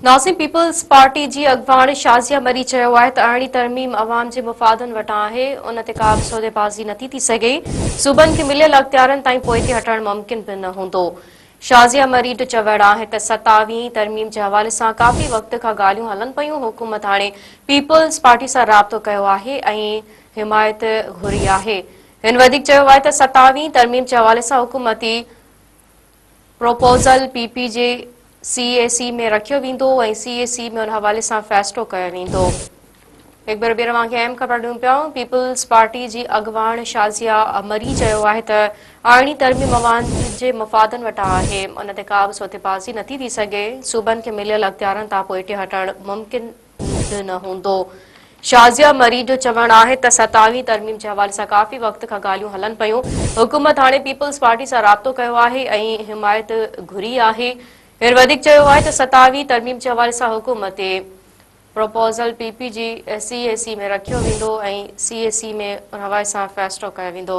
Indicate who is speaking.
Speaker 1: नासिम peoples party जी अॻवान शाज़िया मरी चयो आहे त अरिड़हीं तरमीम अवाम जे मुफ़ादनि वटां आहे, उन ते का बि सौदेबाज़ी नथी थी सघे। सूबनि खे मिलियल अख़्तियारनि ताईं पोइते हटणु मुमकिन बि न हूंदो। शाज़िया मरीड चवणु आहे त 27वीं तरमीम जे हवाले सां काफ़ी वक़्त खां ॻाल्हियूं हलनि पयूं। हुकूमत हाणे पीपल्स पार्टी सां राब्तो कयो आहे ऐं हिमायत घुरी आहे। हिन वधीक चयो आहे त 27वीं तरमीम जे हवाले सां हुकूमती प्रोपोज़ल पीपी जे सीएसी में रखियो वेंदो ऐं सीएसी में उन हवाले सां फ़ैसिलो कयो वेंदो। हिकु बार ॿीहर तव्हांखे अहम ख़बर ॾियूं पिया। पीपल्स पार्टी जी अॻवान शाज़िया मरी चयो आहे त अरिड़हीं तरमीम अवाम जे मुफ़ादनि वटां आहे, उन ते का बि सौदेबाज़ी नथी थी सघे। सूबनि खे मिलियल अख़्तियारनि तां पोइते हटणु मुमकिन बि न हूंदो। शाज़िया मरी जो चवणु आहे त 27वीं तरमीम जे हवाले सां काफ़ी वक़्त खां ॻाल्हियूं हलनि पयूं। हुकूमत हाणे पीपल्स पार्टी सां राब्तो कयो आहे ऐं हिमायत घुरी आहे। हिन वधीक चयो आहे त 27वीं तरमीम जे हवाले सां हुकूमत प्रोपोज़ल पीपी जी सीएसी में रखियो वेंदो ऐं सीएसी में उन हवाले सां फ़ैसिलो कयो वेंदो।